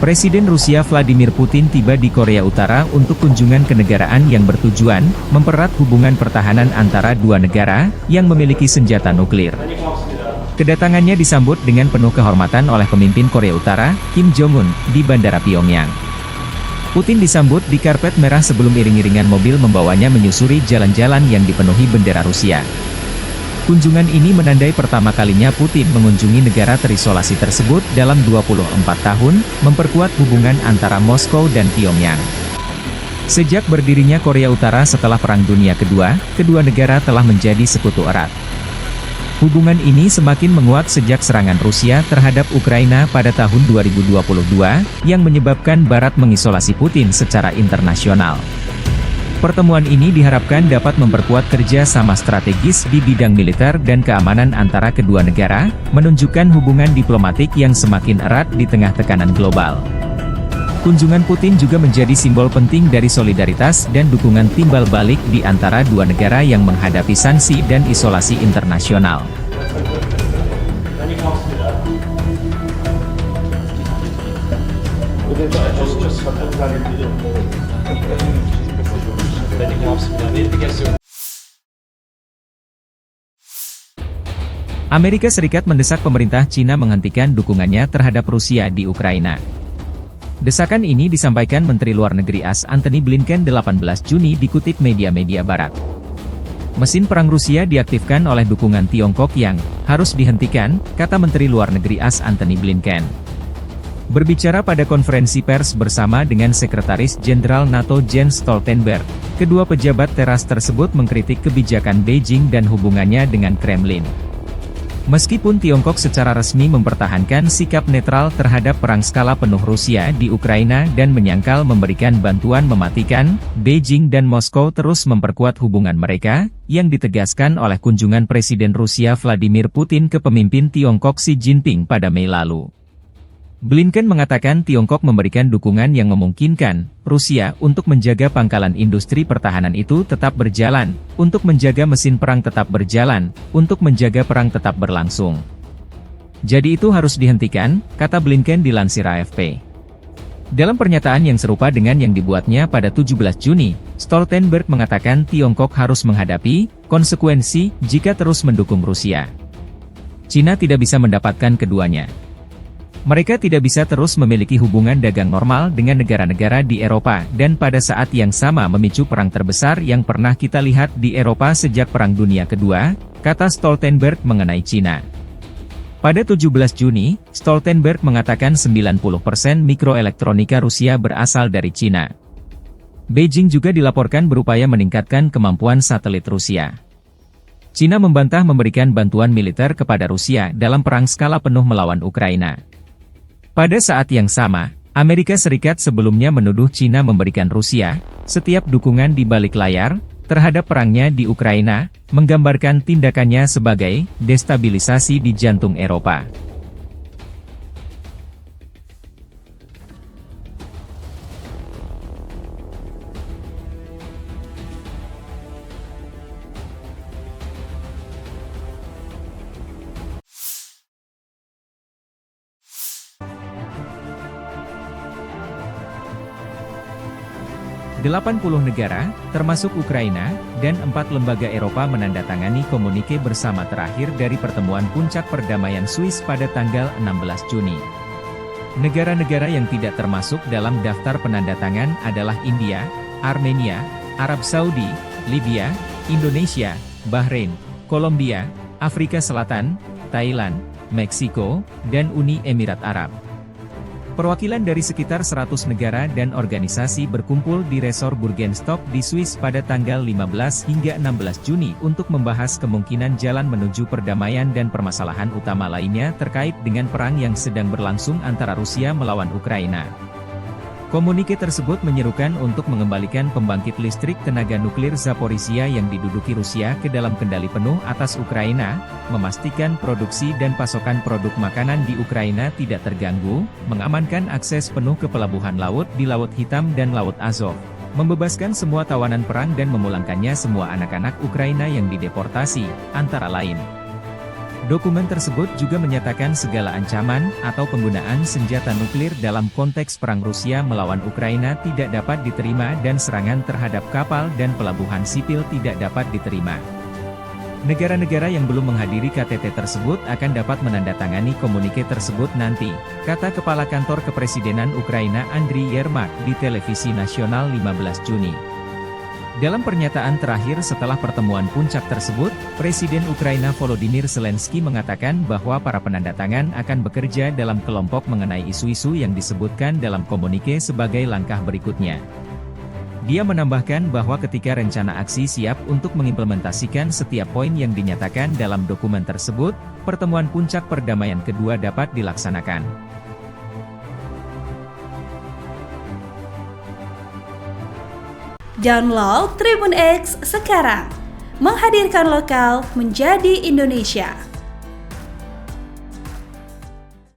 Presiden Rusia Vladimir Putin tiba di Korea Utara untuk kunjungan kenegaraan yang bertujuan mempererat hubungan pertahanan antara dua negara yang memiliki senjata nuklir. Kedatangannya disambut dengan penuh kehormatan oleh pemimpin Korea Utara, Kim Jong-un, di Bandara Pyongyang. Putin disambut di karpet merah sebelum iring-iringan mobil membawanya menyusuri jalan-jalan yang dipenuhi bendera Rusia. Kunjungan ini menandai pertama kalinya Putin mengunjungi negara terisolasi tersebut dalam 24 tahun, memperkuat hubungan antara Moskow dan Pyongyang. Sejak berdirinya Korea Utara setelah Perang Dunia Kedua, kedua negara telah menjadi sekutu erat. Hubungan ini semakin menguat sejak serangan Rusia terhadap Ukraina pada tahun 2022, yang menyebabkan Barat mengisolasi Putin secara internasional. Pertemuan ini diharapkan dapat memperkuat kerja sama strategis di bidang militer dan keamanan antara kedua negara, menunjukkan hubungan diplomatik yang semakin erat di tengah tekanan global. Kunjungan Putin juga menjadi simbol penting dari solidaritas dan dukungan timbal balik di antara dua negara yang menghadapi sanksi dan isolasi internasional. Amerika Serikat mendesak pemerintah Cina menghentikan dukungannya terhadap Rusia di Ukraina. Desakan ini disampaikan Menteri Luar Negeri AS Antony Blinken 18 Juni dikutip media-media Barat. Mesin perang Rusia diaktifkan oleh dukungan Tiongkok yang harus dihentikan, kata Menteri Luar Negeri AS Antony Blinken. Berbicara pada konferensi pers bersama dengan Sekretaris Jenderal NATO Jens Stoltenberg, kedua pejabat teras tersebut mengkritik kebijakan Beijing dan hubungannya dengan Kremlin. Meskipun Tiongkok secara resmi mempertahankan sikap netral terhadap perang skala penuh Rusia di Ukraina dan menyangkal memberikan bantuan mematikan, Beijing dan Moskow terus memperkuat hubungan mereka, yang ditegaskan oleh kunjungan Presiden Rusia Vladimir Putin ke pemimpin Tiongkok Xi Jinping pada Mei lalu. Blinken mengatakan Tiongkok memberikan dukungan yang memungkinkan Rusia untuk menjaga pangkalan industri pertahanan itu tetap berjalan, untuk menjaga mesin perang tetap berjalan, untuk menjaga perang tetap berlangsung. Jadi itu harus dihentikan, kata Blinken dilansir AFP. Dalam pernyataan yang serupa dengan yang dibuatnya pada 17 Juni, Stoltenberg mengatakan Tiongkok harus menghadapi konsekuensi jika terus mendukung Rusia. Cina tidak bisa mendapatkan keduanya. Mereka tidak bisa terus memiliki hubungan dagang normal dengan negara-negara di Eropa dan pada saat yang sama memicu perang terbesar yang pernah kita lihat di Eropa sejak Perang Dunia Kedua, kata Stoltenberg mengenai Cina. Pada 17 Juni, Stoltenberg mengatakan 90% mikroelektronika Rusia berasal dari Cina. Beijing juga dilaporkan berupaya meningkatkan kemampuan satelit Rusia. Cina membantah memberikan bantuan militer kepada Rusia dalam perang skala penuh melawan Ukraina. Pada saat yang sama, Amerika Serikat sebelumnya menuduh Cina memberikan Rusia setiap dukungan di balik layar terhadap perangnya di Ukraina, menggambarkan tindakannya sebagai destabilisasi di jantung Eropa. Delapan puluh negara, termasuk Ukraina, dan 4 lembaga Eropa menandatangani komunike bersama terakhir dari pertemuan puncak perdamaian Swiss pada tanggal 16 Juni. Negara-negara yang tidak termasuk dalam daftar penandatangan adalah India, Armenia, Arab Saudi, Libya, Indonesia, Bahrain, Kolombia, Afrika Selatan, Thailand, Meksiko, dan Uni Emirat Arab. Perwakilan dari sekitar 100 negara dan organisasi berkumpul di Resort Burgenstock di Swiss pada tanggal 15 hingga 16 Juni untuk membahas kemungkinan jalan menuju perdamaian dan permasalahan utama lainnya terkait dengan perang yang sedang berlangsung antara Rusia melawan Ukraina. Komunike tersebut menyerukan untuk mengembalikan pembangkit listrik tenaga nuklir Zaporizhia yang diduduki Rusia ke dalam kendali penuh atas Ukraina, memastikan produksi dan pasokan produk makanan di Ukraina tidak terganggu, mengamankan akses penuh ke pelabuhan laut di Laut Hitam dan Laut Azov, membebaskan semua tawanan perang dan memulangkannya semua anak-anak Ukraina yang dideportasi, antara lain. Dokumen tersebut juga menyatakan segala ancaman atau penggunaan senjata nuklir dalam konteks perang Rusia melawan Ukraina tidak dapat diterima dan serangan terhadap kapal dan pelabuhan sipil tidak dapat diterima. Negara-negara yang belum menghadiri KTT tersebut akan dapat menandatangani komunike tersebut nanti, kata Kepala Kantor Kepresidenan Ukraina Andriy Yermak di televisi nasional 15 Juni. Dalam pernyataan terakhir setelah pertemuan puncak tersebut, Presiden Ukraina Volodymyr Zelensky mengatakan bahwa para penandatangan akan bekerja dalam kelompok mengenai isu-isu yang disebutkan dalam komunike sebagai langkah berikutnya. Dia menambahkan bahwa ketika rencana aksi siap untuk mengimplementasikan setiap poin yang dinyatakan dalam dokumen tersebut, pertemuan puncak perdamaian kedua dapat dilaksanakan. Download Tribun X sekarang, menghadirkan lokal menjadi Indonesia.